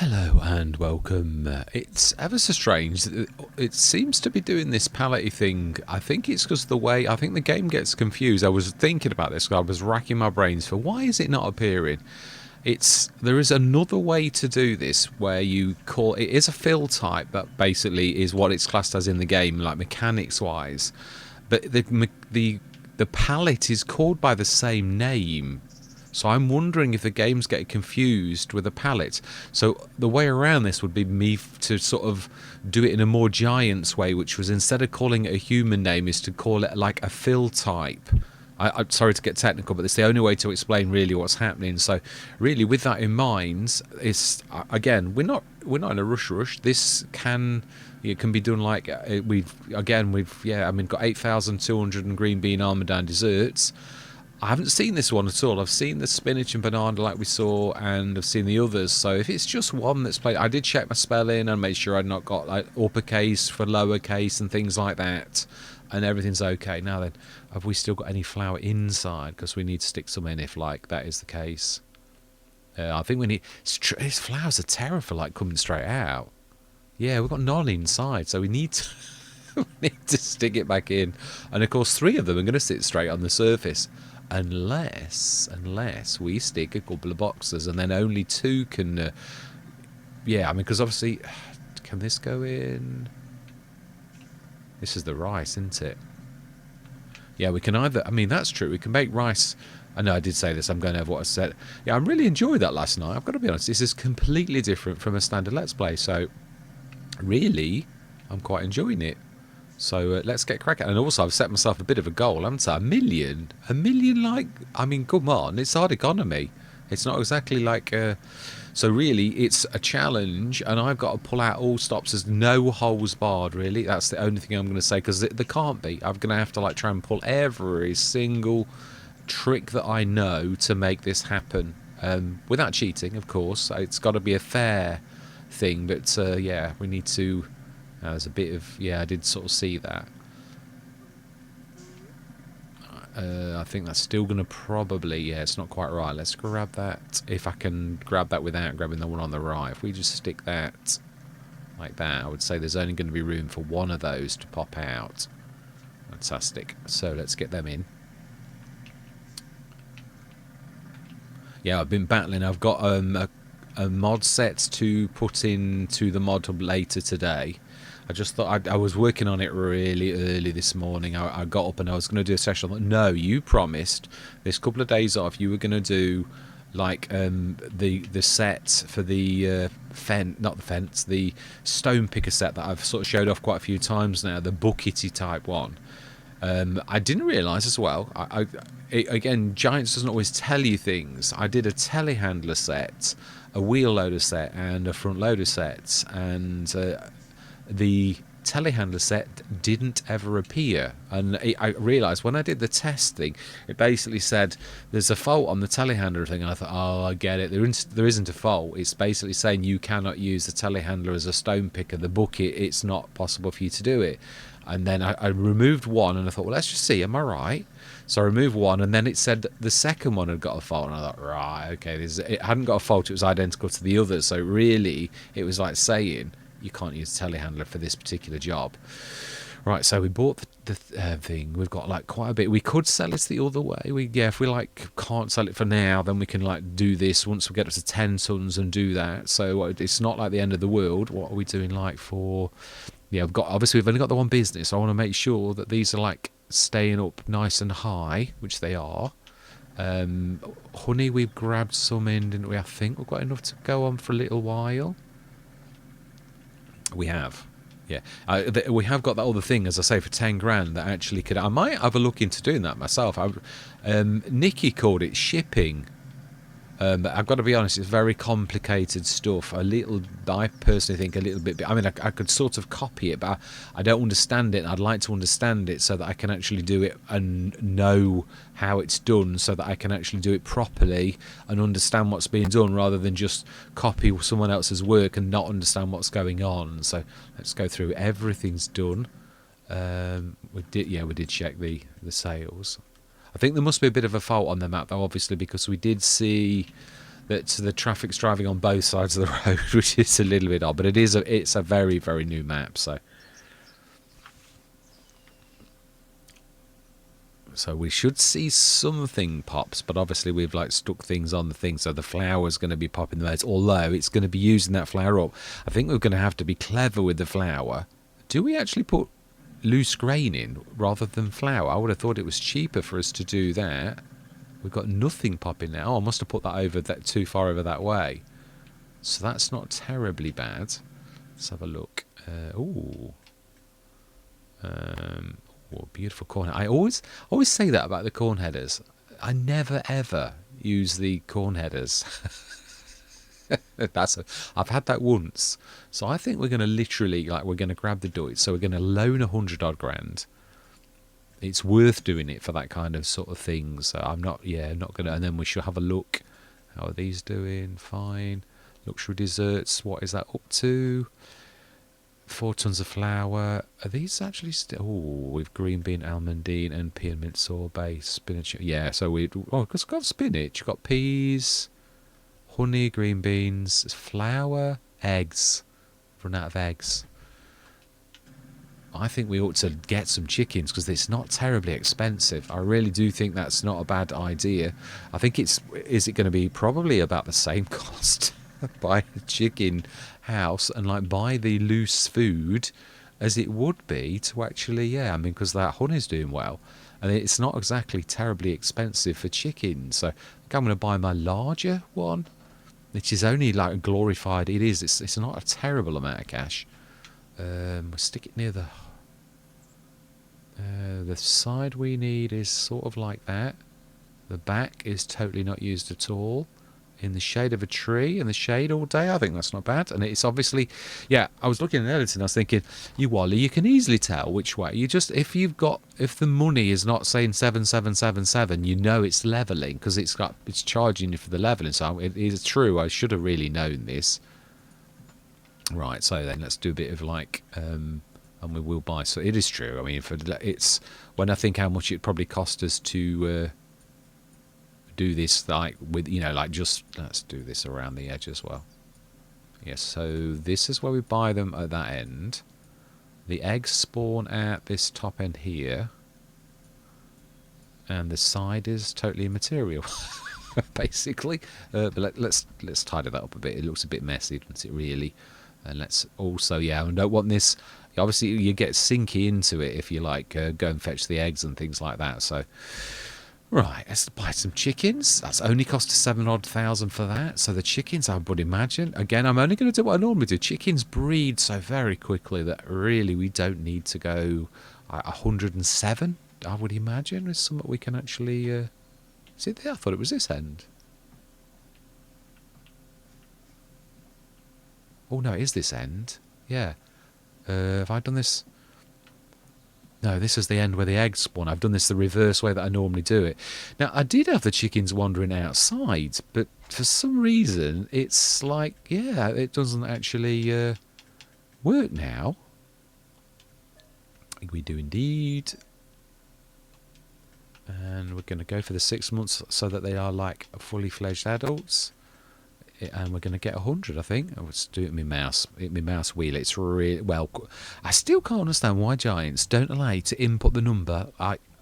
Hello and welcome. It's ever so strange. It seems to be doing this palette thing. I think it's because I think the game gets confused. I was thinking about this. I was racking my brains for why is it not appearing. There is another way to do this where you call it is a fill type that basically is what it's classed as in the game, like mechanics wise. But the palette is called by the same name. So I'm wondering if the game's getting confused with the palette. So the way around this would be me to sort of do it in a more Giants way, which was instead of calling it a human name, is to call it like a fill type. I'm sorry to get technical, but it's the only way to explain really what's happening. So really, with that in mind, it's again we're not in a rush. This it can be done like we've got 8,200 and green bean almond desserts. I haven't seen this one at all. I've seen the spinach and banana like we saw, and I've seen the others. So if it's just one that's played, I did check my spelling and make sure I'd not got like uppercase for lowercase and things like that, and everything's okay. Now then, have we still got any flour inside? Because we need to stick some in if like that is the case. I think we need. These flowers are terrible for like coming straight out. Yeah, we've got none inside, so we need to. We need to stick it back in, and of course 3 of them are going to sit straight on the surface. Unless we stick a couple of boxes, and then only 2 can. Because obviously, can this go in? This is the rice, isn't it? Yeah, we can either. I mean, that's true. We can make rice. I know I did say this. I'm going over what I said. Yeah, I really enjoyed that last night. I've got to be honest. This is completely different from a standard Let's Play. So, really, I'm quite enjoying it. So let's get cracking. And also, I've set myself a bit of a goal, haven't I? A million, like, I mean, come on, it's hard economy. It's not exactly like, so really, it's a challenge, and I've got to pull out all stops. There's no holes barred, really. That's the only thing I'm going to say, because there can't be. I'm going to have to, like, try and pull every single trick that I know to make this happen. Without cheating, of course. It's got to be a fair thing, but, yeah, we need to... there's a bit of... Yeah, I did sort of see that. I think that's still going to probably... Yeah, it's not quite right. Let's grab that. If I can grab that without grabbing the one on the right. If we just stick that like that, I would say there's only going to be room for one of those to pop out. Fantastic. So let's get them in. Yeah, I've been battling. I've got a mod set to put into the ModHubb later today. I just thought I was working on it really early this morning. I got up and I was going to do a session. I thought, no, you promised this couple of days off you were going to do like the set for the the stone picker set that I've sort of showed off quite a few times now, the buckety type one. I didn't realise as well. Again, Giants doesn't always tell you things. I did a telehandler set, a wheel loader set, and a front loader set, and the telehandler set didn't ever appear. And I realised when I did the test thing, it basically said there's a fault on the telehandler thing. And I thought, oh, I get it. There isn't a fault. It's basically saying you cannot use the telehandler as a stone picker. The bucket, it's not possible for you to do it. And then I removed one, and I thought, well, let's just see, am I right? So I removed one, and then it said the second one had got a fault, and I thought, right, okay, it hadn't got a fault, it was identical to the others. So really, it was like saying, you can't use a telehandler for this particular job. Right, so we bought the thing. We've got like quite a bit. We could sell it the other way. If we like can't sell it for now, then we can like do this once we get up to 10 tons and do that. So it's not like the end of the world. What are we doing like for... Yeah, we've only got the one business. So I want to make sure that these are like staying up nice and high, which they are. Honey, we've grabbed some in, didn't we? I think we've got enough to go on for a little while. We have. Yeah, we have got that other thing, as I say, for 10 grand that actually could... I might have a look into doing that myself. Nikki called it shipping. But I've got to be honest, it's very complicated stuff. I personally think a little bit... I mean, I could sort of copy it, but I don't understand it. I'd like to understand it so that I can actually do it and know how it's done, so that I can actually do it properly and understand what's being done, rather than just copy someone else's work and not understand what's going on. So let's go through. Everything's done. We did check the sales. I think there must be a bit of a fault on the map, though, obviously, because we did see that the traffic's driving on both sides of the road, which is a little bit odd. But it's a very, very new map, so we should see something pops, but obviously we've like stuck things on the thing, so the flower's going to be popping the most, although it's going to be using that flower up. I think we're going to have to be clever with the flower. Do we actually put loose grain in rather than flour? I would have thought it was cheaper for us to do that. We've got nothing popping now. Oh, I must have put that over that too far over that way. So that's not terribly bad. Let's have a look. Oh, beautiful corn. I always say that about the corn headers. I never ever use the corn headers. I've had that once. So I think we're going to literally, like, we're going to grab the Deutsch. So we're going to loan 100 odd grand. It's worth doing it for that kind of sort of thing. So I'm not going to. And then we should have a look. How are these doing? Fine. Luxury desserts. What is that up to? 4 tons of flour. Are these actually still? Oh, with green bean, almondine, and pea and mint sorbet, spinach. Yeah. So we've got spinach. We've got peas, honey, green beans, flour, eggs. Run out of eggs. I think we ought to get some chickens because it's not terribly expensive. I really do think that's not a bad idea. I think is it going to be probably about the same cost buy a chicken house and like buy the loose food as it would be to actually, because that honey's doing well. And it's not exactly terribly expensive for chickens. So I think I'm going to buy my larger one, which is only like glorified. It's not a terrible amount of cash. We'll stick it near the side we need is sort of like that. The back is totally not used at all. In the shade of a tree, in the shade all day, I think that's not bad. And it's obviously, I was looking at editing, I was thinking, you can easily tell which way. If the money is not saying 7777, you know it's leveling because it's charging you for the leveling. So it is true. I should have really known this. Right, so then let's do a bit of like, and we will buy. So it is true. I mean, it's when I think how much it probably cost us to do this, like with just let's do this around the edge as well. Yes, so this is where we buy them at that end. The eggs spawn at this top end here, and the side is totally immaterial. Basically, but let's tidy that up a bit. It looks a bit messy, doesn't it, really? And let's also, we don't want this. Obviously, you get sinky into it if you like go and fetch the eggs and things like that. So, right, let's buy some chickens. That's only cost us 7,000 for that. So the chickens, I would imagine. Again, I'm only going to do what I normally do. Chickens breed so very quickly that really we don't need to go 107. I would imagine is something we can actually. Is it there? I thought it was this end. Oh no, it is this end. Yeah. Have I done this? No, this is the end where the eggs spawn. I've done this the reverse way that I normally do it. Now, I did have the chickens wandering outside, but for some reason, it's like, it doesn't actually work now. We do indeed. And we're going to go for the 6 months so that they are like fully fledged adults. And we're going to get 100, I think. Let's do it with my mouse wheel. It's really, well, I still can't understand why Giants don't allow you to input the number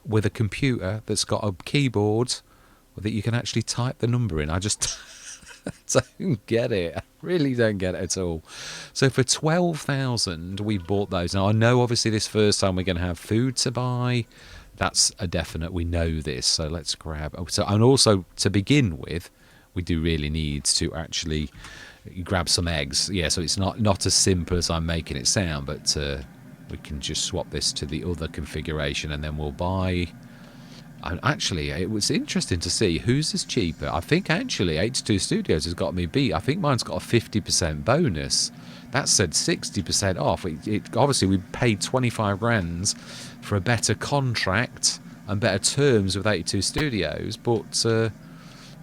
with a computer that's got a keyboard that you can actually type the number in. I just don't get it. I really don't get it at all. So for 12,000, we bought those. Now, I know, obviously, this first time we're going to have food to buy. That's a definite. We know this. So let's grab. And also, to begin with, we do really need to actually grab some eggs. Yeah, so it's not as simple as I'm making it sound, but we can just swap this to the other configuration and then we'll buy. And actually, it was interesting to see whose is cheaper. I think actually 82 Studios has got me beat. I think mine's got a 50% bonus. That said 60% off. Obviously, we paid 25 grand for a better contract and better terms with 82 Studios, but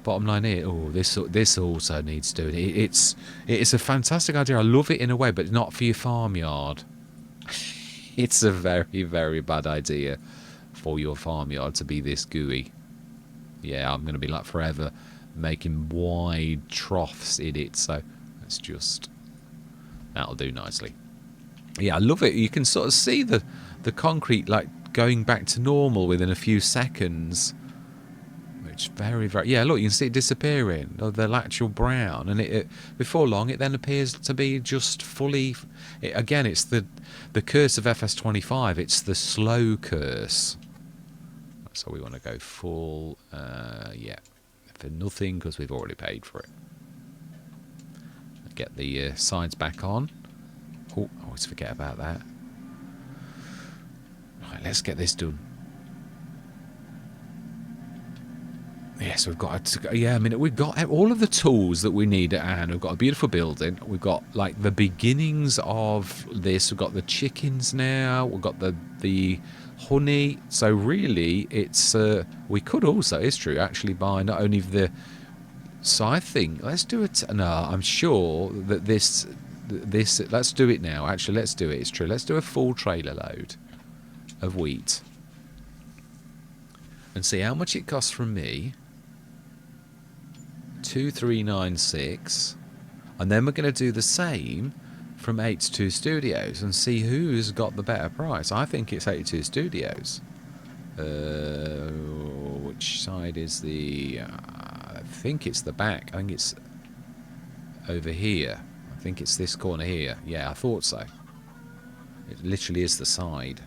bottom line here, this also needs doing. It's a fantastic idea. I love it in a way, but not for your farmyard. It's a very, very bad idea for your farmyard to be this gooey. Yeah, I'm going to be like forever making wide troughs in it. So let's just, that'll do nicely. Yeah, I love it. You can sort of see the concrete like going back to normal within a few seconds. Which very, very, yeah, look, you can see it disappearing, the actual brown, and it before long it then appears to be just fully, again, it's the curse of FS25, it's the slow curse. So we want to go full, yeah, for nothing because we've already paid for it. Get the sides back on. Oh, I always forget about that. Right, let's get this done. Yes, we've got to, yeah, I mean, we've got all of the tools that we need at hand. We've got a beautiful building. We've got like the beginnings of this. We've got the chickens now. We've got the honey. So really, it's we could also, it's true, actually buy not only the. So I think let's do it. No, I'm sure that this let's do it now. Actually, let's do it. It's true. Let's do a full trailer load of wheat and see how much it costs from me. 2396, and then we're going to do the same from 82 Studios and see who's got the better price. I think it's 82 Studios. Which side is the? I think it's the back. I think it's over here. I think it's this corner here. Yeah, I thought so. It literally is the side,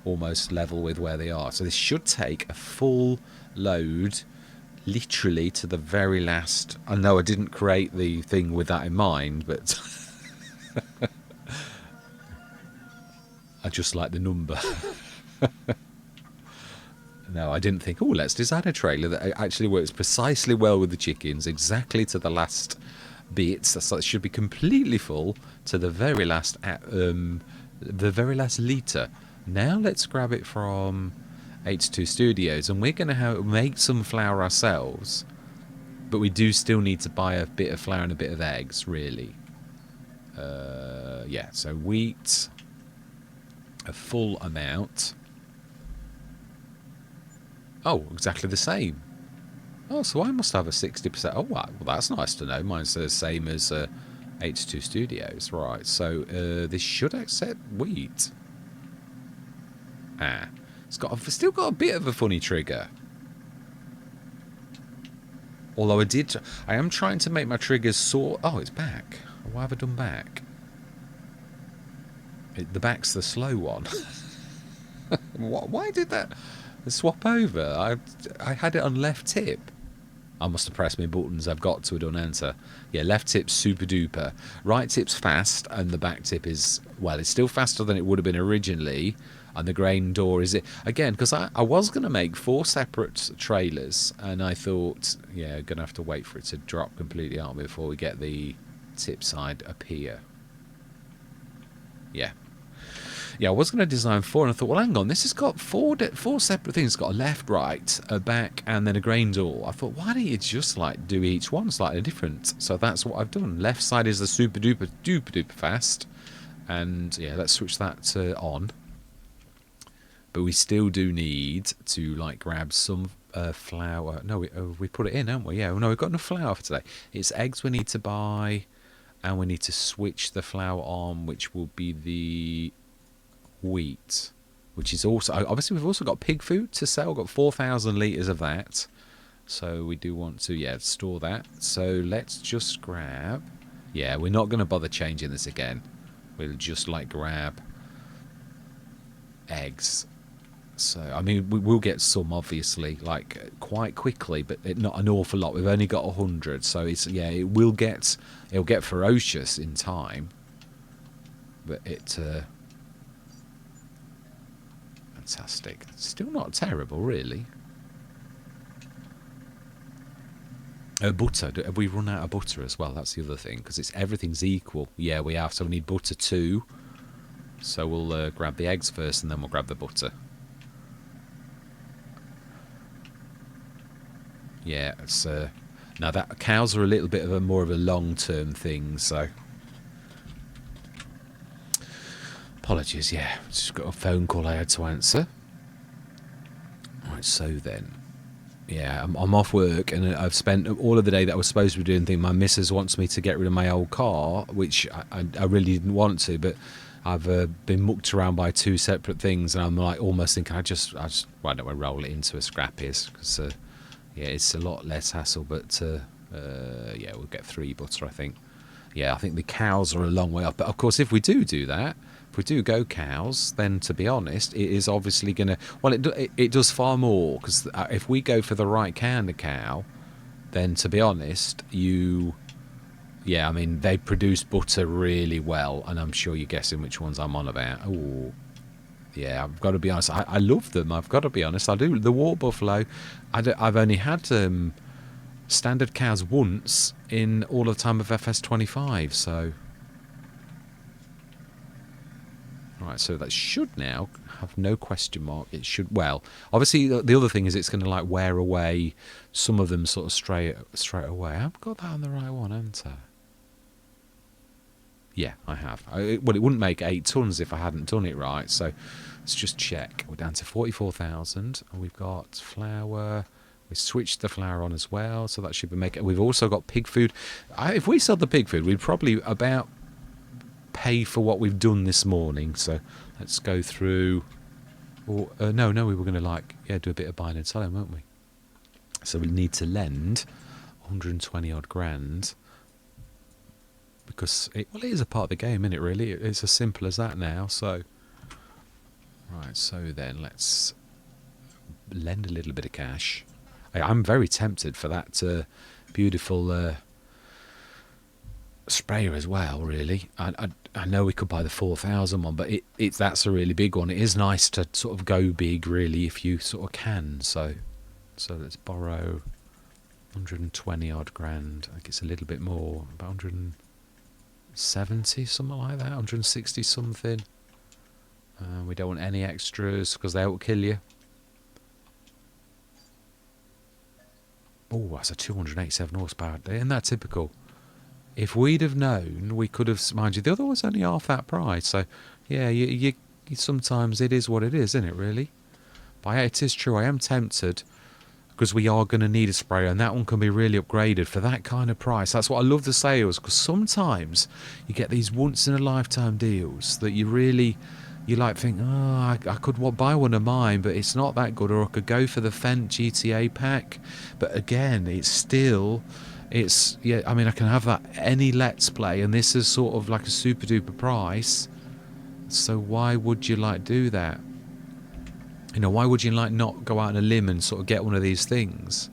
almost level with where they are. So this should take a full load. Literally to the very last. I know I didn't create the thing with that in mind, but I just like the number. No, I didn't think, oh, let's design a trailer that actually works precisely well with the chickens, exactly to the last bits. So it should be completely full to the very last litre. Now let's grab it from 82 Studios, and we're going to make some flour ourselves, but we do still need to buy a bit of flour and a bit of eggs, really. Yeah, so wheat, a full amount. Oh, exactly the same. Oh, so I must have a 60%. Oh, well, that's nice to know. Mine's the same as 82 Studios. Right, so this should accept wheat. Ah. I've still got a bit of a funny trigger. Although I am trying to make my triggers sort. Oh, it's back. Why have I done back? The back's the slow one. Why did that swap over? I had it on left tip. I must have pressed my buttons. I've got to have done enter. Yeah, left tip's super duper. Right tip's fast, and the back tip is, well, it's still faster than it would have been originally. And the grain door is it again, because I was going to make 4 separate trailers, and I thought, yeah, going to have to wait for it to drop completely out before we get the tip side up here. Yeah, I was going to design 4, and I thought, well, hang on, this has got 4 separate things. It's got a left, right, a back, and then a grain door. I thought, why don't you just like do each one slightly different? So that's what I've done. Left side is the super duper fast, and yeah, let's switch that on. But we still do need to like grab some flour. No, we put it in, haven't we? Yeah, no, we've got enough flour for today. It's eggs we need to buy, and we need to switch the flour on, which will be the wheat, which is also, obviously we've also got pig food to sell. We've got 4,000 litres of that. So we do want to, yeah, store that. So let's just grab, yeah, we're not going to bother changing this again. We'll just like grab eggs. So, I mean, we will get some, obviously, like, quite quickly, but not an awful lot. We've only got 100, so it's, yeah, it'll get ferocious in time. But fantastic. Still not terrible, really. Butter. Have we run out of butter as well? That's the other thing, because everything's equal. Yeah, we have, so we need butter too. So we'll grab the eggs first, and then we'll grab the butter. Yeah, it's now that cows are a little bit of a more of a long-term thing, so apologies. Just got a phone call I had to answer. Right, so then Yeah, I'm off work, and I've spent all of the day that I was supposed to be doing things. My missus wants me to get rid of my old car, which I really didn't want to, but I've been mucked around by two separate things, and I'm like almost thinking why don't I roll it into a scrappies? Because yeah, it's a lot less hassle. But yeah, we'll get 3 butter, I think. Yeah, I think the cows are a long way up. But of course, if we do that, if we do go cows, then to be honest, it is obviously going to... Well, it does far more, because if we go for the right kind of cow, then to be honest, yeah, I mean, they produce butter really well, and I'm sure you're guessing which ones I'm on about. Oh, yeah, I've got to be honest. I love them. I've got to be honest. I do. The water buffalo, I've only had standard cows once in all of the time of FS25, so... Right, so that should now have no question mark. It should, well, obviously the other thing is it's going to like wear away some of them sort of straight away. I've got that on the right one, haven't I? Yeah, I have. Well, it wouldn't make 8 tons if I hadn't done it right. So let's just check. We're down to 44,000, and we've got flour. We switched the flour on as well, so that should be making. We've also got pig food. If we sold the pig food, we'd probably about pay for what we've done this morning. So let's go through. Or no, we were going to do a bit of buying and selling, weren't we? So we need to lend 120 odd grand, because it is a part of the game, isn't it? Really, it's as simple as that now. So right, so then let's lend a little bit of cash. I'm very tempted for that beautiful sprayer as well. Really, I know we could buy the 4,000 one, but that's a really big one. It is nice to sort of go big, really, if you sort of can. So let's borrow 120 odd grand. I think it's a little bit more, about 170, something like that, 160 something. We don't want any extras because they will kill you. Oh, that's a 287 horsepower. Isn't that typical? If we'd have known, we could have, mind you, the other was only half that price. So, yeah, you sometimes it is what it is, isn't it, really? But it is true, I am tempted, because we are going to need a sprayer, and that one can be really upgraded for that kind of price. That's what I love the sales, because sometimes you get these once-in-a-lifetime deals that you think, I could buy one of mine, but it's not that good, or I could go for the Fent GTA pack. But again, yeah, I mean, I can have that any Let's Play, and this is sort of like a super duper price. So why would you do that? You know, why would you not go out on a limb and sort of get one of these things?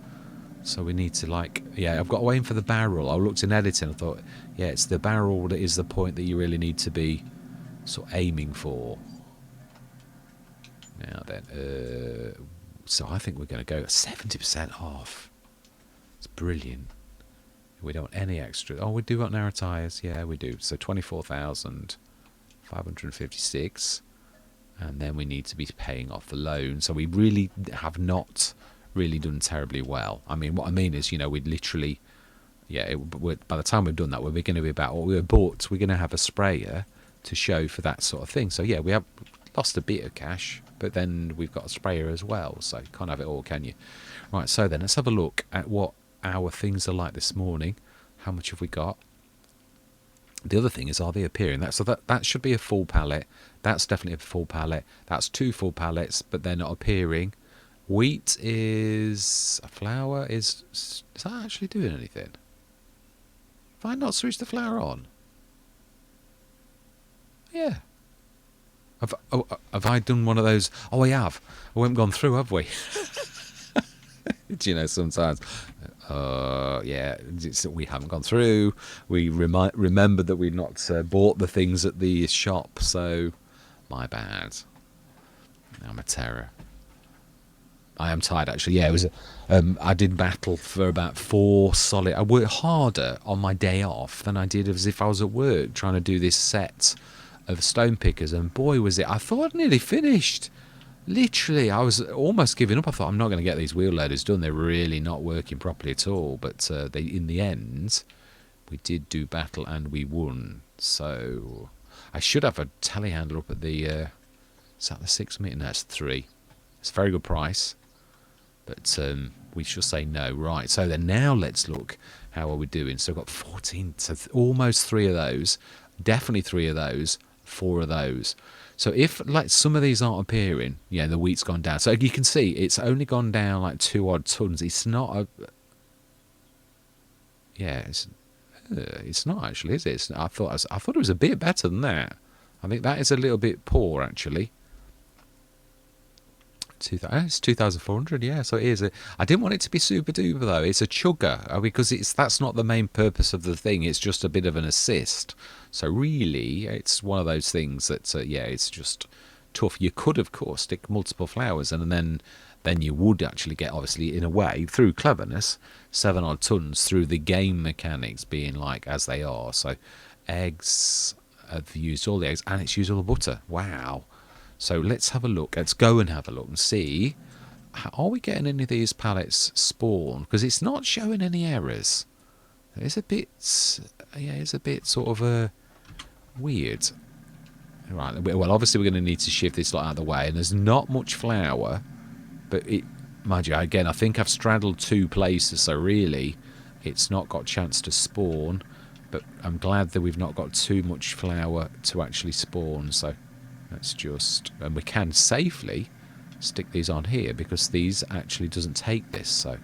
So we need to yeah, I've got to aim for the barrel. I looked in editing, I thought, yeah, it's the barrel that is the point that you really need to be sort of aiming for. Now then, so I think we're going to go 70% off. It's brilliant. We don't want any extra. Oh, we do want narrow tyres. Yeah, we do. So 24,556. And then we need to be paying off the loan. So we really have not really done terribly well. I mean, what I mean is, we'd literally, yeah, by the time we've done that, we're going to be about what we were bought. We're going to have a sprayer to show for that sort of thing. So yeah, we have lost a bit of cash, but then we've got a sprayer as well. So you can't have it all, can you? Right, so then let's have a look at what our things are like this morning. How much have we got? The other thing is, are they appearing? That should be a full pallet. That's definitely a full pallet. That's 2 full pallets, but they're not appearing. Wheat is... Flour is that actually doing anything? Have I not switched the flour on? Yeah. Have I done one of those? Oh, I have. We haven't gone through, have we? Do you know, sometimes... yeah, we haven't gone through. We remembered that we'd not bought the things at the shop, so my bad. I'm a terror. I am tired, actually. Yeah, it was. I did battle for about 4 solid. I worked harder on my day off than I did as if I was at work trying to do this set of stone pickers, and boy was it! I thought I'd nearly finished. Literally, I was almost giving up. I thought, I'm not going to get these wheel loaders done. They're really not working properly at all. But in the end, we did do battle and we won. So I should have a telehandler up at the... is that the 6 metre? No, it's 3. It's a very good price. But we shall say no. Right, so then now let's look. How are we doing? So we've got 14, so almost 3 of those. Definitely 3 of those, 4 of those. So if like some of these aren't appearing, yeah, the wheat's gone down. So you can see it's only gone down like 2 odd tons. It's not a... Yeah, it's not actually, is it? I thought it was a bit better than that. I think that is a little bit poor, actually. It's 2,400, yeah, so it is. I didn't want it to be super duper, though. It's a chugger, because that's not the main purpose of the thing. It's just a bit of an assist. So really, it's one of those things that, yeah, it's just tough. You could, of course, stick multiple flowers, and then you would actually get, obviously, in a way, through cleverness, 7 odd tons through the game mechanics being like as they are. So eggs, I've used all the eggs, and it's used all the butter. Wow. So let's have a look. Let's go and have a look and see. Are we getting any of these pallets spawn? Because it's not showing any errors. It's a bit, yeah, it's a bit sort of weird. Right. Well, obviously we're going to need to shift this lot out of the way, and there's not much flour, but mind you, again, I think I've straddled 2 places, so really, it's not got a chance to spawn. But I'm glad that we've not got too much flour to actually spawn. So. Let's just, and we can safely stick these on here because these actually doesn't take this, so.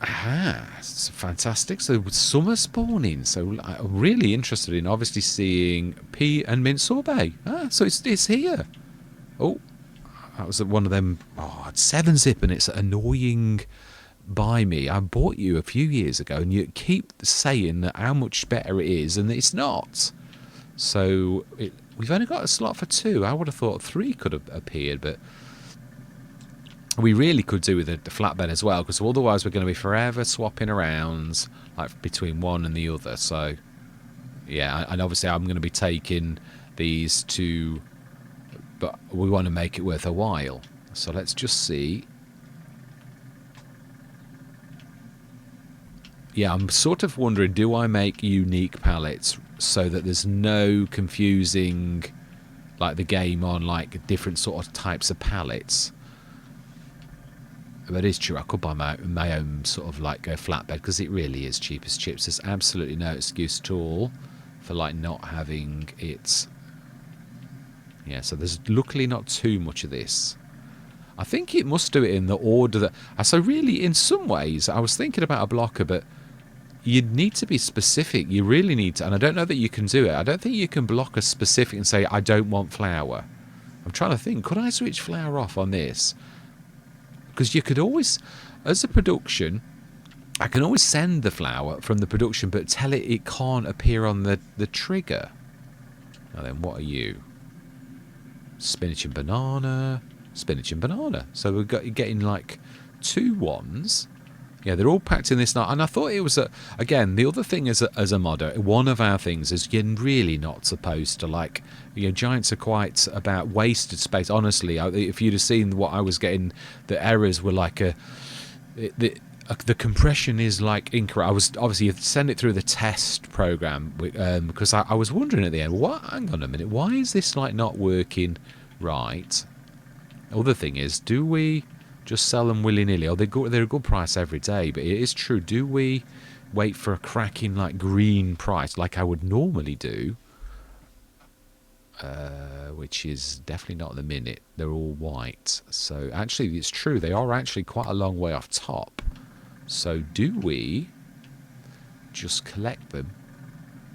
Aha, it's fantastic. So summer spawning. So I'm really interested in obviously seeing pea and mint sorbet. So it's here. Oh, that was one of them. Oh, it's 7-zip and it's annoying. By me, I bought you a few years ago, and you keep saying that how much better it is, and it's not. So we've only got a slot for 2. I would have thought 3 could have appeared, but we really could do with the flatbed as well, because otherwise we're going to be forever swapping around like between one and the other. So yeah, and obviously I'm going to be taking these 2, but we want to make it worth a while. So let's just see. Yeah, I'm sort of wondering, do I make unique pallets so that there's no confusing, like, the game on, like, different sort of types of pallets? But it is true, I could buy my own sort of, like, a flatbed, because it really is cheap as chips. There's absolutely no excuse at all for, like, not having it. Yeah, so there's luckily not too much of this. I think it must do it in the order that... So really, in some ways, I was thinking about a blocker, but... You'd need to be specific. You really need to, and I don't know that you can do it. I don't think you can block a specific and say, I don't want flour. I'm trying to think, could I switch flour off on this? Because you could always, as a production, I can always send the flour from the production, but tell it can't appear on the trigger. Now then, what are you? Spinach and banana. Spinach and banana. So we're getting like 2 ones. Yeah, they're all packed in this night. And I thought it was, again, the other thing as a modder, one of our things is you're really not supposed to, like, Giants are quite about wasted space. Honestly, if you'd have seen what I was getting, the errors were like the compression is like incorrect. I was, obviously, you send it through the test program, because I was wondering at the end, hang on a minute, why is this, like, not working right? Other thing is, do we... just sell them willy-nilly? Oh, they're a good price every day, but it is true. Do we wait for a cracking, like, green price like I would normally do? Which is definitely not at the minute. They're all white. So actually, it's true. They are actually quite a long way off top. So do we just collect them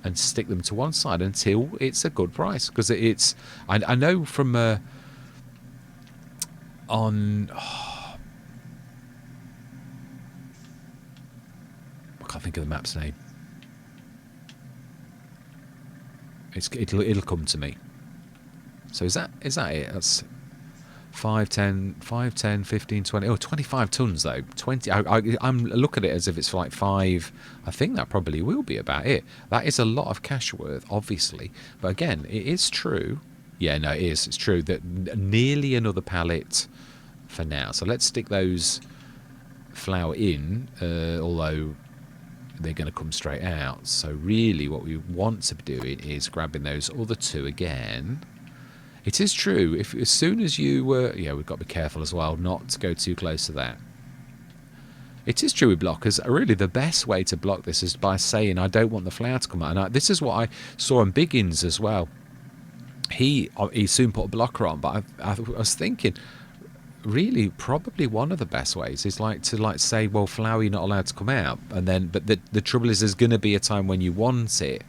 and stick them to one side until it's a good price? Because it's... I know from... on... I can't think of the map's name. It'll come to me. So is that it? That's 5, 10, 15, 20. Oh, 25 tons though. 20. I'm looking at it as if it's like 5. I think that probably will be about it. That is a lot of cash worth, obviously. But again, it is true. Yeah, no, it is. It's true that nearly another pallet for now. So let's stick those flour in, although... they're going to come straight out. So really what we want to be doing is grabbing those other two again. It is true, if as soon as you yeah, we've got to be careful as well not to go too close to that. It is true with blockers. Really, the best way to block this is by saying, I don't want the flower to come out. And this is what I saw on Biggins as well. He soon put a blocker on, but I was thinking, really, probably one of the best ways is to say, well, flower, you're not allowed to come out. And then, but the trouble is, there's going to be a time when you want it.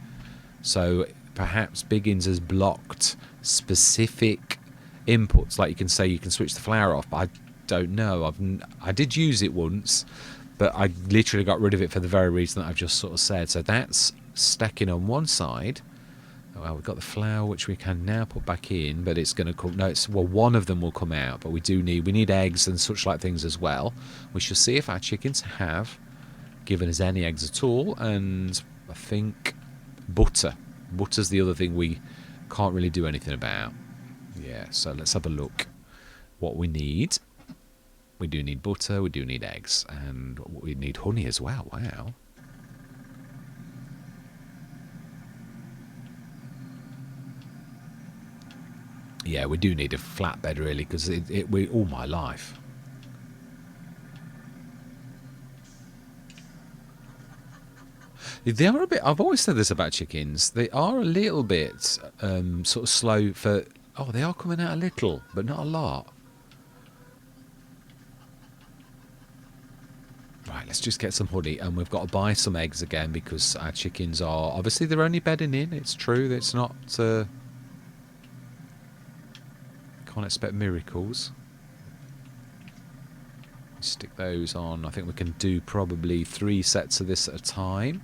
So perhaps Biggins has blocked specific inputs. Like you can say, you can switch the flower off, but I don't know. I did use it once, but I literally got rid of it for the very reason that I've just sort of said. So that's stacking on one side. Well, we've got the flower which we can now put back in, but it's going to come. No, it's, well, one of them will come out, but we need eggs and such like things as well. We shall see if our chickens have given us any eggs at all, and I think butter. Butter's the other thing we can't really do anything about. Yeah, so let's have a look what we need. We do need butter, we do need eggs, and we need honey as well. Wow. Yeah, we do need a flatbed really, because we all my life. They are a bit. I've always said this about chickens. They are a little bit sort of slow for. Oh, they are coming out a little, but not a lot. Right, let's just get some honey, and we've got to buy some eggs again because our chickens are obviously they're only bedding in. It's true. It's not. Can't expect miracles. Stick those on. I think we can do probably 3 sets of this at a time.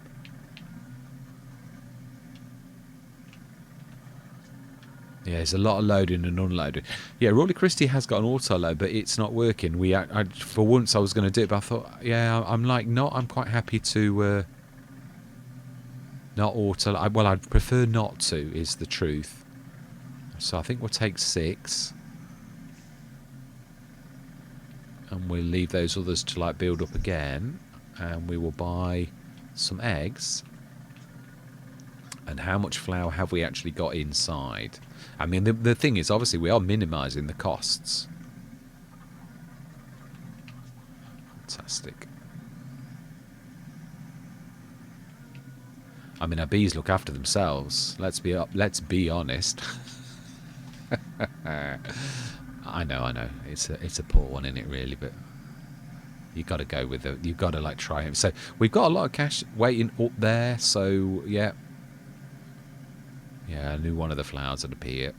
Yeah, there's a lot of loading and unloading. Yeah, Rolly Christie has got an auto load, but it's not working. For once I was going to do it, but I thought, yeah, I'm quite happy to not auto. Well, I'd prefer not to, is the truth. So I think we'll take 6. And we'll leave those others to build up again. And we will buy some eggs. And how much flour have we actually got inside? I mean, the thing is, obviously, we are minimising the costs. Fantastic. I mean, our bees look after themselves. Let's be honest. I know. It's a poor one, isn't it, really? But you got to go with it. You've got to try it. So we've got a lot of cash waiting up there. So yeah. Yeah, I knew one of the flowers would appear.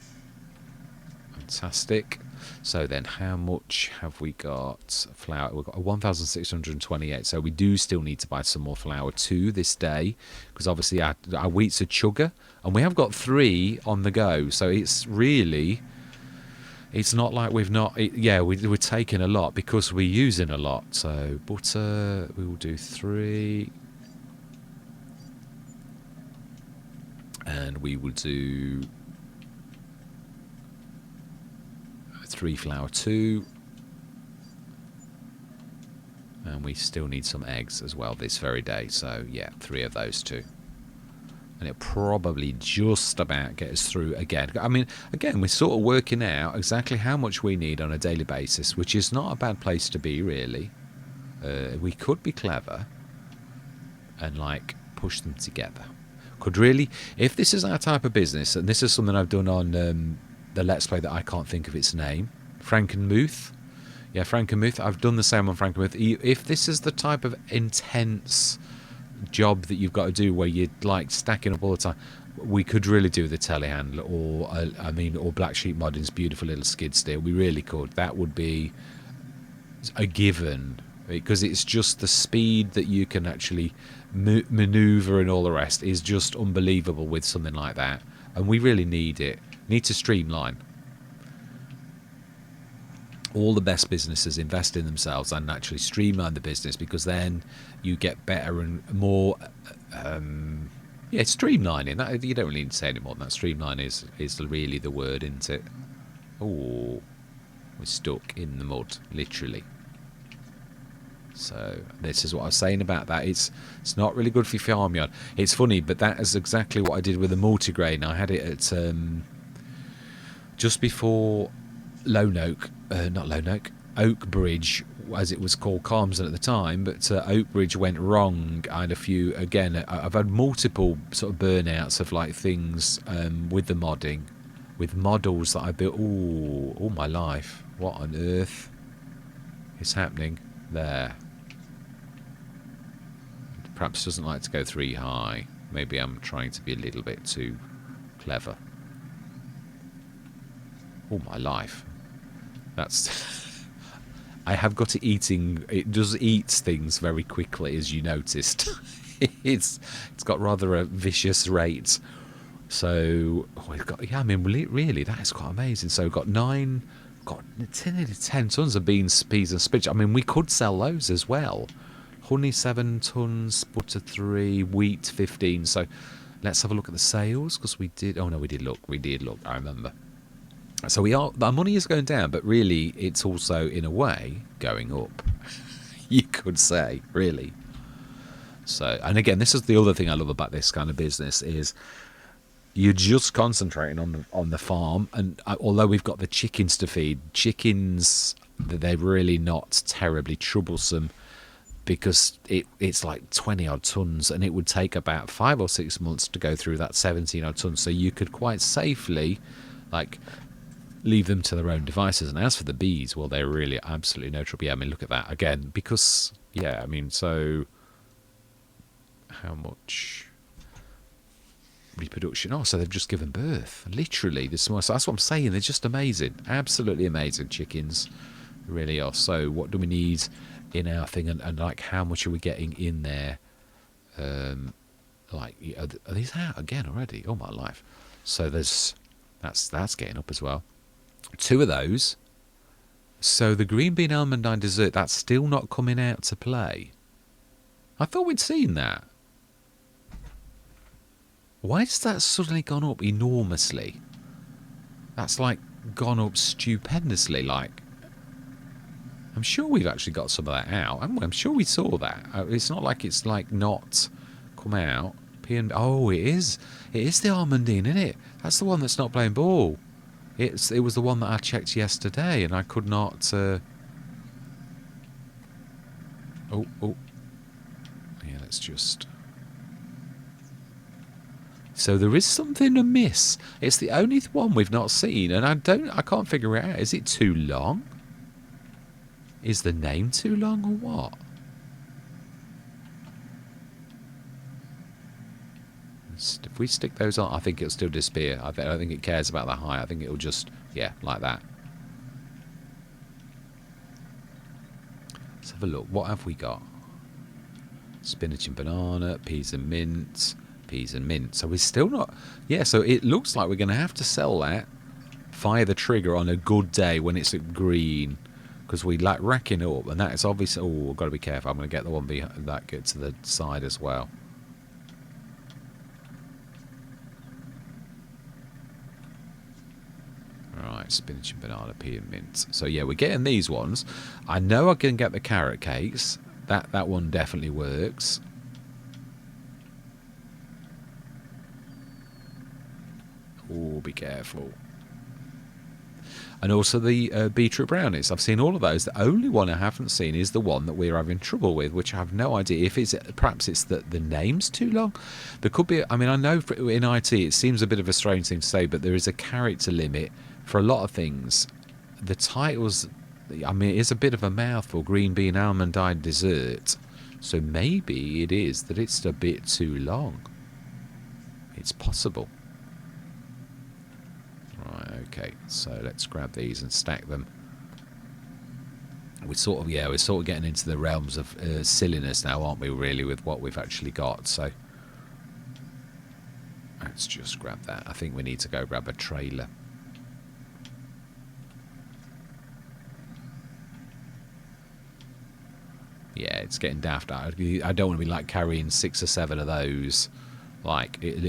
Fantastic. So then how much have we got? Flour. We've got 1,628. So we do still need to buy some more flour too this day. Because obviously our wheat's a chugger. And we have got 3 on the go. So it's really... It's not like we've not... we're taking a lot because we're using a lot. So butter, we will do 3... And we will do 3 flour too. And we still need some eggs as well this very day. So yeah, 3 of those too. And it'll probably just about get us through again. I mean, again, we're sort of working out exactly how much we need on a daily basis, which is not a bad place to be, really. We could be clever and push them together. Could really, if this is our type of business, and this is something I've done on the Let's Play that I can't think of its name, Frankenmuth. Yeah, Frankenmuth. I've done the same on Frankenmuth. If this is the type of intense job that you've got to do where you're stacking up all the time, we could really do the telehandler or Black Sheep Modding's beautiful little skid steer. We really could. That would be a given, because it's just the speed that you can actually maneuver and all the rest is just unbelievable with something like that, and we really need it. Need to streamline. All the best businesses invest in themselves and actually streamline the business, because then you get better and more streamlining. That, you don't really need to say any more than that. Streamline is really the word, isn't it? Oh, we're stuck in the mud, literally. So this is what I was saying about that. It's not really good for your farmyard. It's funny, but that is exactly what I did with the multigrain. I had it at just before Oak Bridge, as it was called, Carmsden at the time, but Oak Bridge went wrong. I had a few, again, I've had multiple sort of burnouts of like things with the modding, with models that I built all my life. What on earth is happening there? Perhaps doesn't like to go 3 high. Maybe I'm trying to be a little bit too clever. All my life. That's... I have got to eating... It does eat things very quickly, as you noticed. it's got rather a vicious rate. So... Oh, we've got... Yeah, I mean, really, that is quite amazing. So we've got 9... Got 10 tons of beans, peas and spinach. I mean, we could sell those as well. Honey 7 tons, butter 3, wheat 15. So let's have a look at the sales, because we did... Oh, no, we did look. I remember. So our money is going down, but really it's also, in a way, going up. You could say, really. So, and again, this is the other thing I love about this kind of business is you're just concentrating on the farm. And although we've got the chickens to feed, chickens, they're really not terribly troublesome, because it's like 20 odd tons, and it would take about 5 or 6 months to go through that 17 odd tons. So you could quite safely like leave them to their own devices. And as for the bees, well, they're really absolutely no trouble. Yeah, I mean, look at that again, because yeah, I mean, so how much reproduction? Oh, so they've just given birth literally this morning. So that's what I'm saying, they're just amazing, absolutely amazing chickens, really are. So what do we need in our thing, and like how much are we getting in there? Like, are these out again already? Oh my life. So that's getting up as well. 2 of those. So the green bean almondine dessert, that's still not coming out to play. I thought we'd seen that. Why has that suddenly gone up enormously? That's like gone up stupendously. Like, I'm sure we've actually got some of that out, haven't we? I'm sure we saw that. It's not like it's like not come out. Oh, it is. It is the almondine, isn't it? That's the one that's not playing ball. It was the one that I checked yesterday, and I could not. Oh. Yeah, let's just. So there is something amiss. It's the only one we've not seen, and I can't figure it out. Is it too long? Is the name too long, or what? If we stick those on, I think it'll still disappear. I don't think it cares about the high. I think it'll just, yeah, like that. Let's have a look. What have we got? Spinach and banana, peas and mint. So we're still not... Yeah, so it looks like we're going to have to sell that. Fire the trigger on a good day when it's green. Because we like racking up, and that is obviously... Oh, I've got to be careful. I'm going to get the one behind that, get to the side as well. Right, spinach and banana, pea and mint. So yeah, we're getting these ones. I know I can get the carrot cakes. That one definitely works. Oh, be careful. And also the beetroot brownies. I've seen all of those. The only one I haven't seen is the one that we're having trouble with, which I have no idea if it's... Perhaps it's that the name's too long. There could be... I mean, I know in IT it seems a bit of a strange thing to say, but there is a character limit for a lot of things. The titles... I mean, it is a bit of a mouthful. Green bean almond-eyed dessert. So maybe it is that it's a bit too long. It's possible. Right, okay, so let's grab these and stack them. We're sort of getting into the realms of silliness now, aren't we, really, with what we've actually got. So let's just grab that. I think we need to go grab a trailer. Yeah, it's getting daft. I don't want to be like carrying 6 or 7 of those. Like, it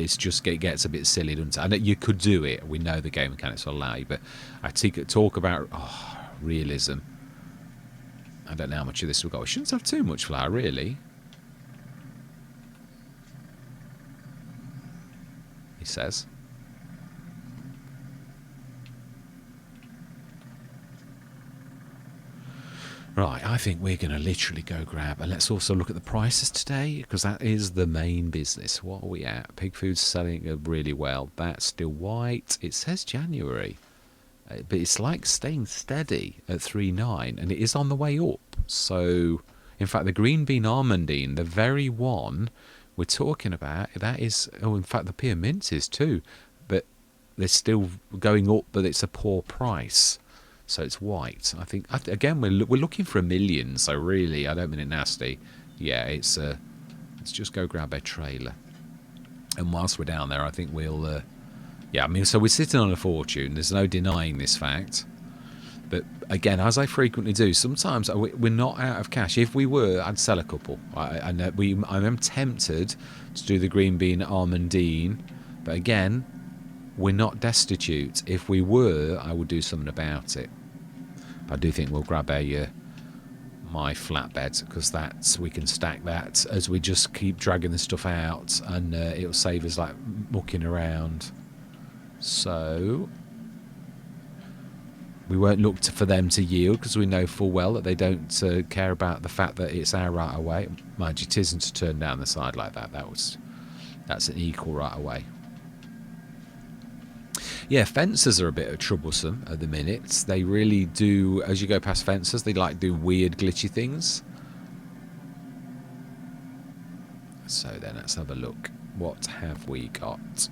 gets a bit silly, doesn't it? And you could do it. We know the game mechanics will allow you, but I talk about realism. don't know how much of this we've got. We shouldn't have too much flour, really. He says. Right, I think we're going to literally go grab, and let's also look at the prices today, because that is the main business. What are we at? Pig food's selling really well. That's still white. It says January, but it's like staying steady at 3.9, and it is on the way up. So, in fact, the green bean almondine, the very one we're talking about, that is, oh, in fact, the pear mint is too, but they're still going up, but it's a poor price. So it's white. I think, again, we're looking for 1 million, so really, I don't mean it nasty. Yeah, it's let's just go grab a trailer. And whilst we're down there, I think we'll, yeah, I mean, so we're sitting on a fortune. There's no denying this fact. But again, as I frequently do, sometimes we're not out of cash. If we were, I'd sell a couple. I am tempted to do the green bean almondine, but again, we're not destitute. If we were, I would do something about it. I do think we'll grab my flatbed, because that's, we can stack that as we just keep dragging the stuff out, and it'll save us like mucking around. So we won't look for them to yield, because we know full well that they don't care about the fact that it's our right away. Mind you, it isn't to turn down the side like that. That's an equal right away. Yeah, fences are a bit troublesome at the minute. They really do, as you go past fences, they like do weird glitchy things. So then let's have a look. What have we got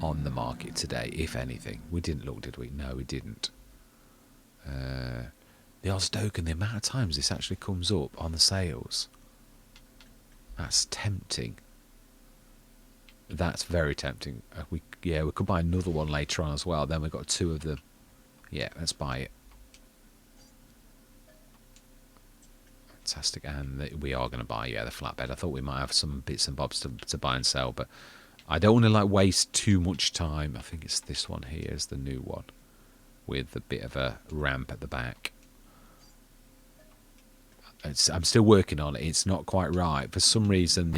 on the market today, if anything? We didn't look, did we? No, we didn't. The Osdoken, the amount of times this actually comes up on the sales. That's tempting. That's very tempting. We could buy another one later on as well. Then we've got 2 of them. Yeah, let's buy it. Fantastic. And we are going to buy, the flatbed. I thought we might have some bits and bobs to buy and sell, but I don't want to like waste too much time. I think it's this one here is the new one with a bit of a ramp at the back. I'm still working on it. It's not quite right. For some reason,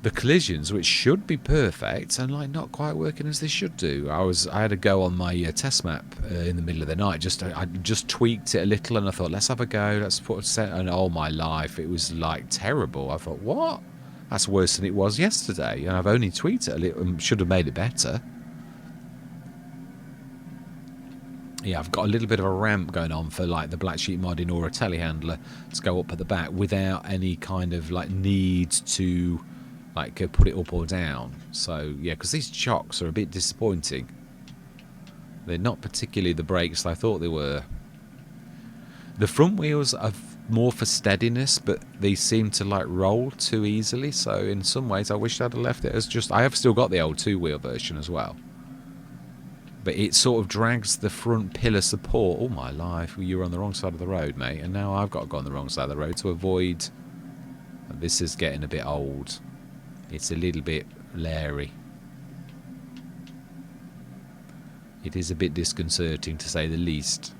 the collisions, which should be perfect, and like not quite working as they should do. I had a go on my test map in the middle of the night. I just tweaked it a little, and I thought, let's have a go. Let's put a set. And oh my life, it was like terrible. I thought, what? That's worse than it was yesterday, and I've only tweaked it a little. And should have made it better. Yeah, I've got a little bit of a ramp going on for like the black sheep modding or a telehandler to go up at the back without any kind of like need to like put it up or down. So yeah, because these chocks are a bit disappointing. They're not particularly the brakes I thought they were. The front wheels are more for steadiness, but they seem to like roll too easily. So in some ways I wish I'd have left it as just, I have still got the old 2-wheel version as well, but it sort of drags the front pillar support. Oh my life, you were on the wrong side of the road, mate, and now I've got to go on the wrong side of the road to avoid. This is getting a bit old. It's a little bit leery. It is a bit disconcerting, to say the least,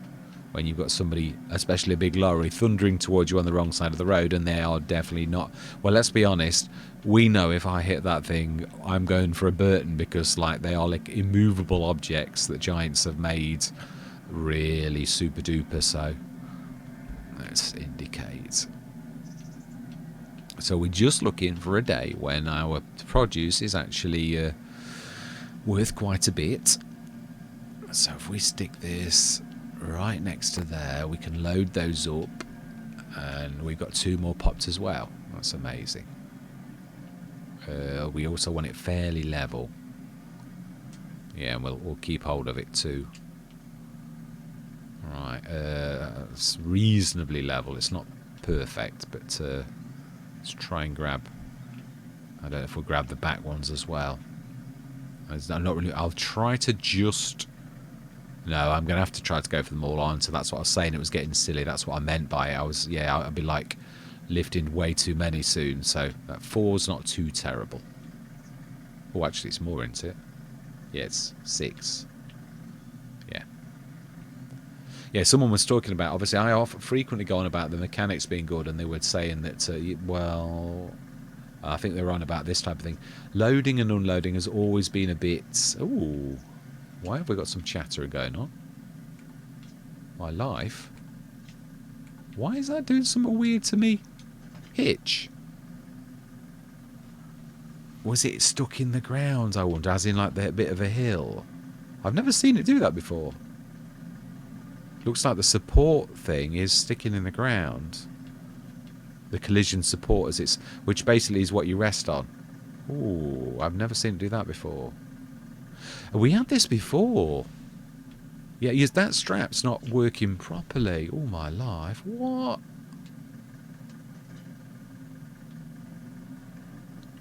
when you've got somebody, especially a big lorry, thundering towards you on the wrong side of the road, and they are definitely not. Well, let's be honest. We know if I hit that thing, I'm going for a Burton, because like they are like immovable objects that giants have made really super duper. So let's indicate. So we're just looking for a day when our produce is actually worth quite a bit. So if we stick this right next to there, we can load those up, and we've got 2 more popped as well. That's amazing. We also want it fairly level. Yeah, and we'll keep hold of it too. Right, it's reasonably level. It's not perfect, but let's try and grab. I don't know if we'll grab the back ones as well. I'm not really. I'll try to just. No, I'm going to have to try to go for them all on. So that's what I was saying. It was getting silly. That's what I meant by it. I'd be like lifting way too many soon. So that 4's not too terrible. Oh, actually, it's more, isn't it? Yeah, it's 6. Yeah. Yeah, someone was talking about, obviously I often frequently go on about the mechanics being good, and they were saying that, well, I think they were on about this type of thing. Loading and unloading has always been a bit... Ooh, why have we got some chatter going on? My life? Why is that doing something weird to me? Hitch? Was it stuck in the ground, I wonder, as in like the bit of a hill? I've never seen it do that before. Looks like the support thing is sticking in the ground. The collision support, as it's, which basically is what you rest on. Ooh, I've never seen it do that before. We had this before. Yeah, yes, that strap's not working properly. Oh my life, what?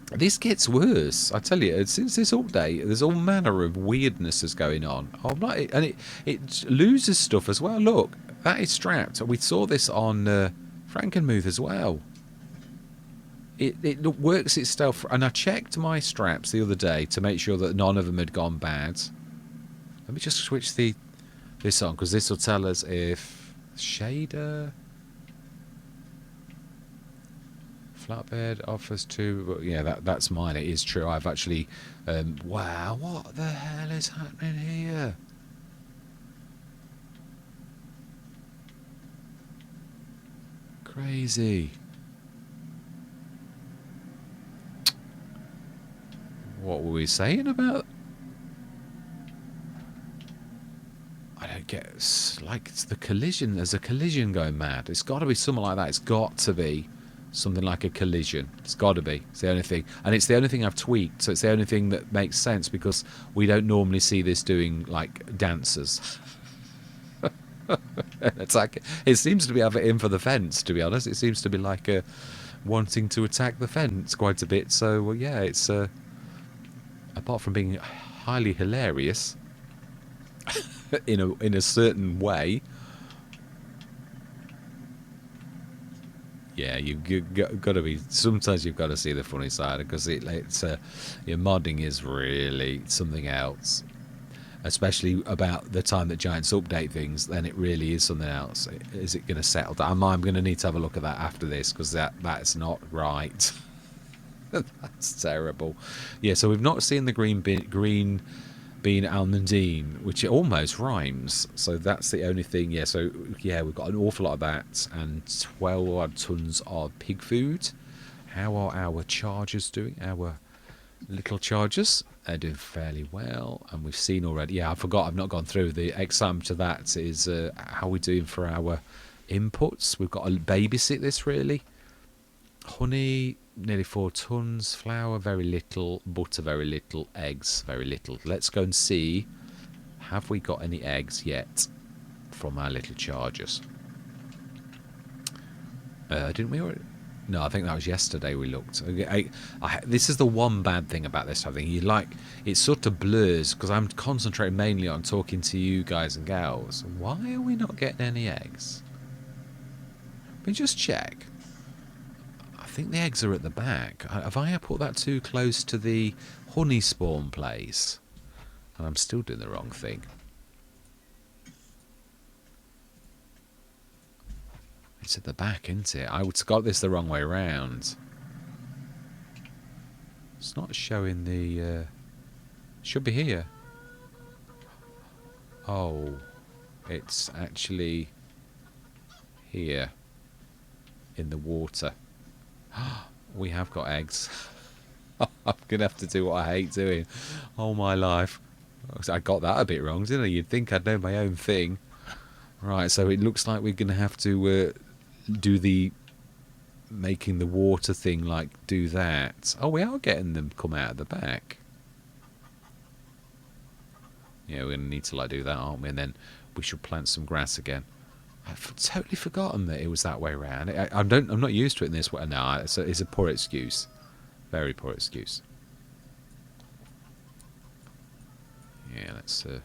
This gets worse, I tell you. Since this update, there's all manner of weirdness is going on. Oh, right, and it loses stuff as well. Look, that is strapped. We saw this on Frankenmuth as well. It works itself, and I checked my straps the other day to make sure that none of them had gone bad. Let me just switch this on, because this will tell us if shader. Flatbed offers two. Yeah, that's mine. It is true. I've actually. Wow, what the hell is happening here? Crazy. What were we saying about? I don't get. It's like it's the collision. There's a collision going mad. It's got to be something like that. It's got to be. Something like a collision. It's got to be. It's the only thing. And it's the only thing I've tweaked. So it's the only thing that makes sense, because we don't normally see this doing, like, dancers. It's like, it seems to be have it in for the fence, to be honest. It seems to be like wanting to attack the fence quite a bit. So, well, yeah, it's... apart from being highly hilarious in a certain way... Yeah, you've got to be. Sometimes you've got to see the funny side, because it's your modding is really something else. Especially about the time that Giants update things, then it really is something else. Is it going to settle down? I'm going to need to have a look at that after this, because that's not right. That's terrible. Yeah, so we've not seen the green bean almondine, which it almost rhymes. So that's the only thing. Yeah, so yeah, we've got an awful lot of that, and 12 odd tons of pig food. How are our chargers doing? Our little chargers are doing fairly well, and we've seen already. Yeah, I forgot. I've not gone through the exam to that. Is how we're doing for our inputs. We've got to babysit this really. Honey, nearly 4 tons. Flour, very little. Butter, very little. Eggs, very little. Let's go and see. Have we got any eggs yet from our little chargers? Didn't we already? No, I think that was yesterday we looked. This is the one bad thing about this type of thing. It sort of blurs, because I'm concentrating mainly on talking to you guys and gals. Why are we not getting any eggs? Let me just check. I think the eggs are at the back. Have I put that too close to the honey spawn place? And I'm still doing the wrong thing. It's at the back, isn't it? I got this the wrong way around. It's not showing the... should be here. Oh. It's actually here. In the water. We have got eggs. I'm going to have to do what I hate doing. Oh, my life. I got that a bit wrong, didn't I? You'd think I'd know my own thing. Right, so it looks like we're going to have to do the... making the water thing, like, do that. Oh, we are getting them come out of the back. Yeah, we're going to need to, like, do that, aren't we? And then we should plant some grass again. I've totally forgotten that it was that way around. I'm not used to it in this way. No, it's a poor excuse. Very poor excuse. Yeah, let's put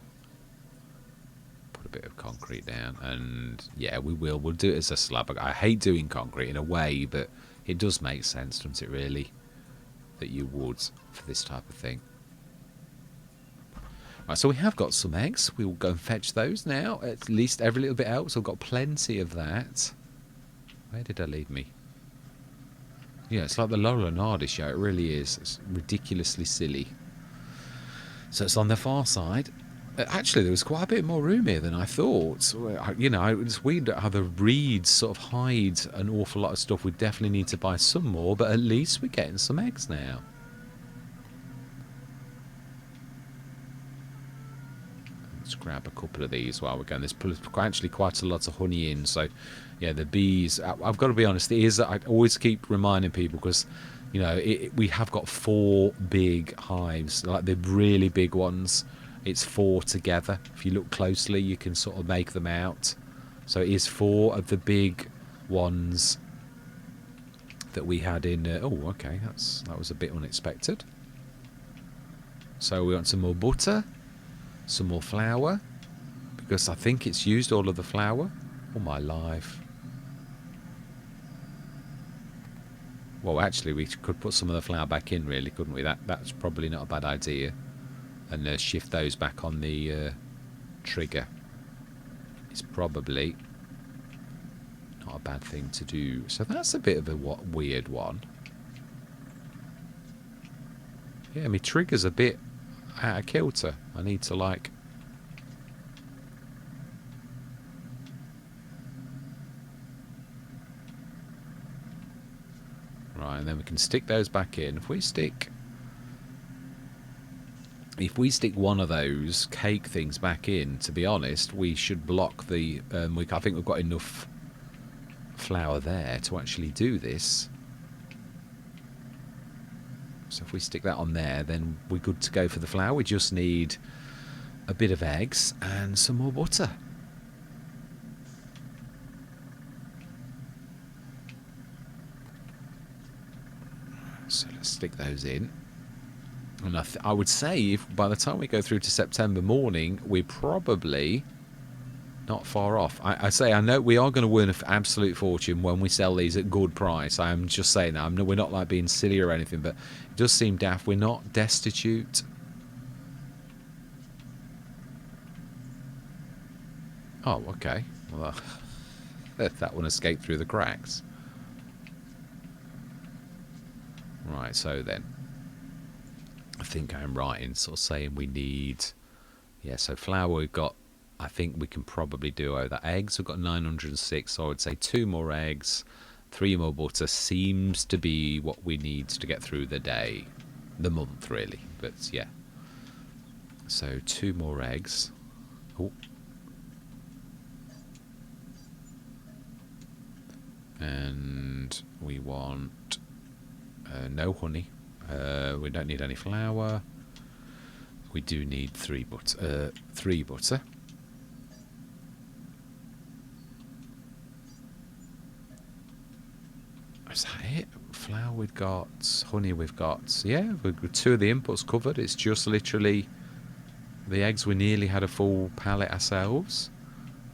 a bit of concrete down, and yeah, we'll do it as a slab. I hate doing concrete in a way, but it does make sense, doesn't it? Really, that you would for this type of thing. Right, so we have got some eggs. We will go and fetch those now. At least every little bit helps. We've got plenty of that. Where did I leave me? Yeah, it's like the Lola Nardi show. It really is. It's ridiculously silly. So it's on the far side. Actually, there was quite a bit more room here than I thought. You know, it's weird how the reeds sort of hide an awful lot of stuff. We definitely need to buy some more, but at least we're getting some eggs now. Let's grab a couple of these while we're going. There's actually quite a lot of honey in, so yeah, the bees. I've got to be honest. It is. I always keep reminding people because, you know, we have got 4 big hives, like the really big ones. It's 4 together. If you look closely, you can sort of make them out. So it is 4 of the big ones that we had in. Oh, okay, that was a bit unexpected. So we want some more butter. Some more flour, because I think it's used all of the flour. All my life. Well, actually, we could put some of the flour back in, really, couldn't we? That's probably not a bad idea. And shift those back on the trigger. It's probably not a bad thing to do. So that's a bit of a weird one. Yeah, my trigger's a bit out of kilter. I need to like right, and then we can stick those back in. If we stick one of those cake things back in, to be honest, we should block the I think we've got enough flour there to actually do this. So if we stick that on there, then we're good to go for the flour. We just need a bit of eggs and some more butter. So let's stick those in. And I would say if by the time we go through to September morning, we're probably not far off. I know we are going to win an absolute fortune when we sell these at good price. I'm just saying that. We're not like being silly or anything, but it does seem daft. We're not destitute. Oh, okay. Well, that one escaped through the cracks. Right, so then. I think I'm right in sort of saying we need... Yeah, so flour we've got... I think we can probably do over. Eggs, we've got 906, so I would say 2 more eggs, 3 more butter seems to be what we need to get through the day. The month, really. But, yeah. So, 2 more eggs. Oh. And we want no honey. We don't need any flour. We do need 3 butter. Is that it? Flour we've got, honey we've got. Yeah, we've got 2 of the inputs covered. It's just literally the eggs. We nearly had a full pallet ourselves.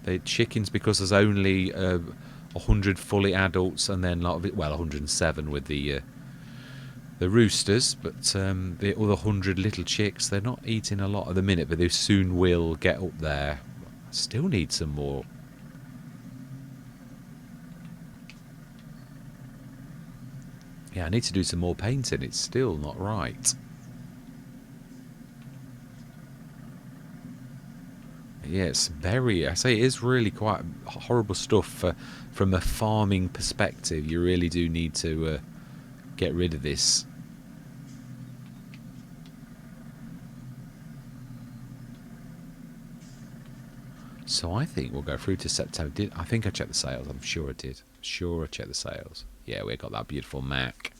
The chickens, because there's only 100 fully adults, and then a lot of it, well, 107 with the roosters, but the other 100 little chicks, they're not eating a lot at the minute, but they soon will get up there. Still need some more. Yeah, I need to do some more painting. It's still not right. Yeah, it's very... I say it is really quite horrible stuff from a farming perspective. You really do need to get rid of this. So I think we'll go through to September. I think I checked the sales. I'm sure I did. Sure I checked the sales. Yeah, we got that beautiful Mac.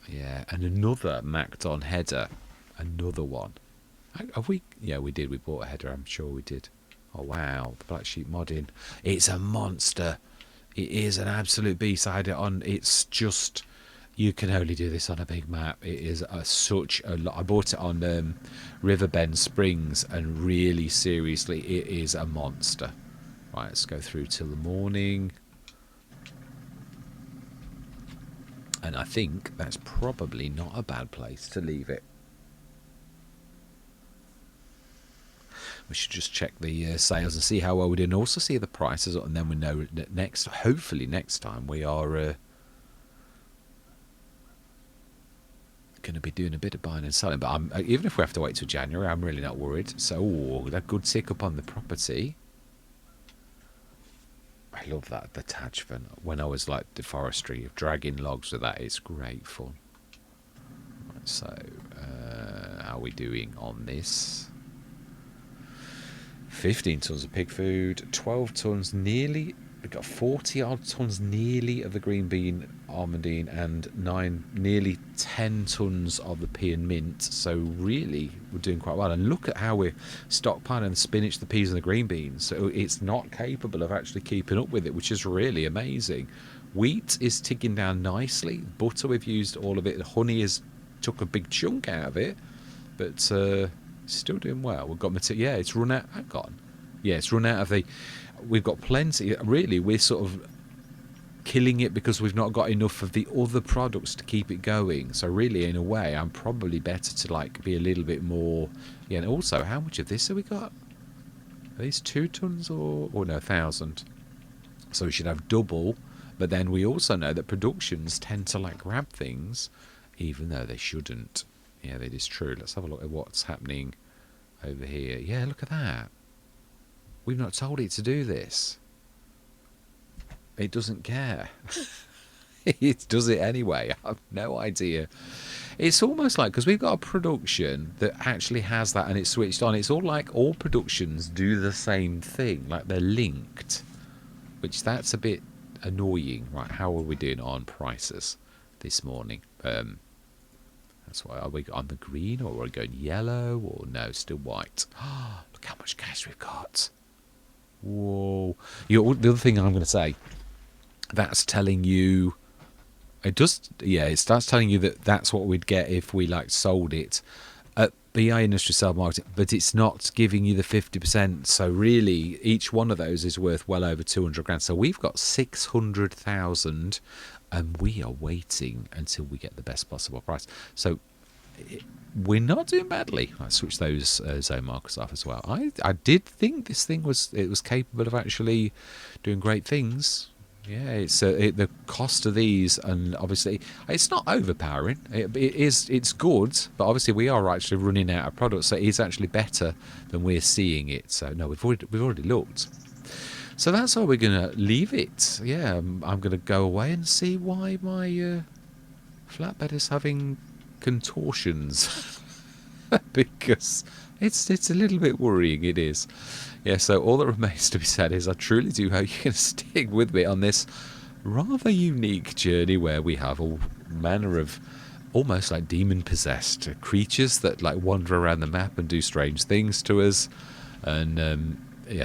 Yeah, and another Mac'd on header. Another one. Have we? Yeah, we did. We bought a header. I'm sure we did. Oh, wow. The Black Sheep Modding. It's a monster. It is an absolute beast. I had it on. It's just... You can only do this on a big map. It is such a lot. I bought it on Riverbend Springs, and really, seriously, it is a monster. Right, let's go through till the morning. And I think that's probably not a bad place to leave it. We should just check the sales and see how well we did, and also see the prices, and then we know that hopefully next time we are going to be doing a bit of buying and selling. But even if we have to wait till January, I'm really not worried. So, that good tick up on the property. I love that detachment. When I was like the forestry of dragging logs with that, it's great fun. Right, so, how are we doing on this? 15 tons of pig food, 12 tons nearly. We've got 40 odd tons nearly of the green bean almondine, and nearly 10 tons of the pea and mint. So really, we're doing quite well. And look at how we're stockpiling the spinach, the peas, and the green beans. So it's not capable of actually keeping up with it, which is really amazing. Wheat is ticking down nicely. Butter, we've used all of it. The honey has took a big chunk out of it, but still doing well. We've got material. Yeah, it's run out. Hang on. Yeah, it's run out of the. We've got plenty. Really, we're sort of killing it because we've not got enough of the other products to keep it going. So really, in a way, I'm probably better to like be a little bit more. Yeah, and also, how much of this have we got? Are these 2 tons or no, 1,000? So we should have double. But then we also know that productions tend to like grab things, even though they shouldn't. Yeah, that is true. Let's have a look at what's happening over here. Yeah, look at that. We've not told it to do this. It doesn't care. It does it anyway. I have no idea. It's almost like, because we've got a production that actually has that and it's switched on. It's all like all productions do the same thing. Like they're linked. Which that's a bit annoying. Right, how are we doing on prices this morning? That's why, are we on the green, or are we going yellow, or no, still white? Look how much gas we've got. Whoa. The other thing I'm going to say, that's telling you, it starts telling you that that's what we'd get if we like sold it at BI Industry Sale Marketing, but it's not giving you the 50%. So really, each one of those is worth well over 200 grand. So we've got 600,000, and we are waiting until we get the best possible price. So we're not doing badly. I switched those zone markers off as well. I did think this thing was capable of actually doing great things. Yeah, it's the cost of these, and obviously it's not overpowering. It's good, but obviously we are actually running out of products, so it's actually better than we're seeing it. So no, we've already looked. So that's how we're gonna leave it. Yeah, I'm gonna go away and see why my flatbed is having contortions because it's a little bit worrying. It is. Yeah, so all that remains to be said is I truly do hope you can stick with me on this rather unique journey where we have all manner of almost like demon-possessed creatures that like wander around the map and do strange things to us, and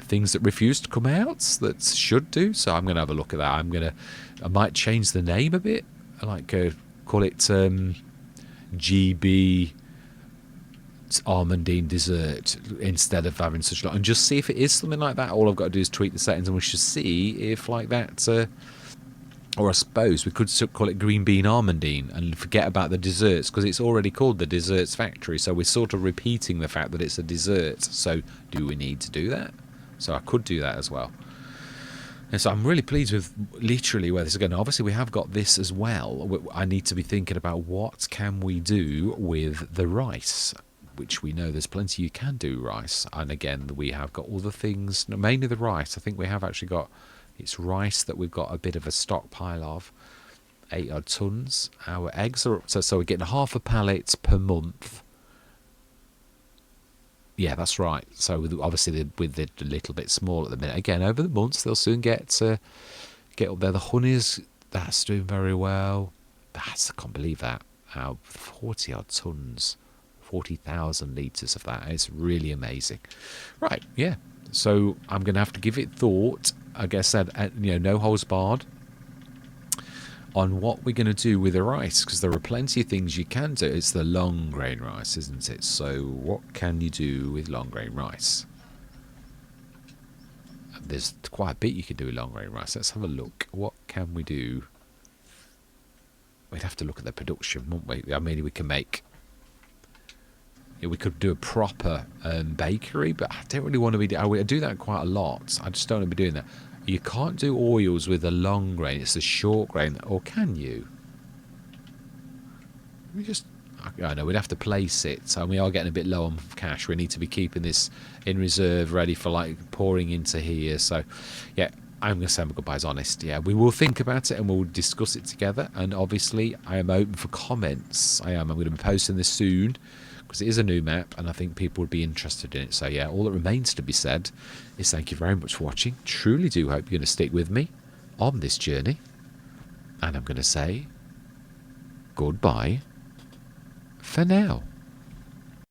things that refuse to come out that should do. So I'm going to have a look at that. I might change the name a bit, like call it GB almondine dessert instead of having such a lot, and just see if it is something like that. All I've got to do is tweak the settings, and we should see if like that, or I suppose we could call it green bean almondine and forget about the desserts, because it's already called the Desserts Factory, so we're sort of repeating the fact that it's a dessert. So do we need to do that? So I could do that as well. And so I'm really pleased with literally where this is going. Obviously, we have got this as well. I need to be thinking about what can we do with the rice, which we know there's plenty you can do rice. And again, we have got all the things, mainly the rice. I think we have actually got, it's rice that we've got a bit of a stockpile of, 8 odd tons. Our eggs are up, so we're getting half a pallet per month. Yeah, that's right. So obviously with the little bit small at the minute. Again, over the months they'll soon get up there. The honeys, that's doing very well. I can't believe that. 40 odd tons, 40,000 litres of that. It's really amazing. Right, yeah. So I'm going to have to give it thought. I guess that no holds barred on what we're going to do with the rice, because there are plenty of things you can do. It's the long grain rice, isn't it? So what can you do with long grain rice? There's quite a bit you can do with long grain rice. Let's have a look. What can we do? We'd have to look at the production, wouldn't we? I mean, we can make we could do a proper bakery, but I don't really want to be. I do that quite a lot. I just don't want to be doing that. You can't do oils with a long grain. It's a short grain, or can you? We just. I know we'd have to place it, so we are getting a bit low on cash. We need to be keeping this in reserve, ready for like pouring into here. So, yeah, I'm going to say my goodbyes, honest. Yeah, we will think about it and we'll discuss it together. And obviously, I am open for comments. I'm going to be posting this soon because it is a new map and I think people would be interested in it. So, yeah, all that remains to be said is thank you very much for watching. Truly do hope you're going to stick with me on this journey. And I'm going to say goodbye for now.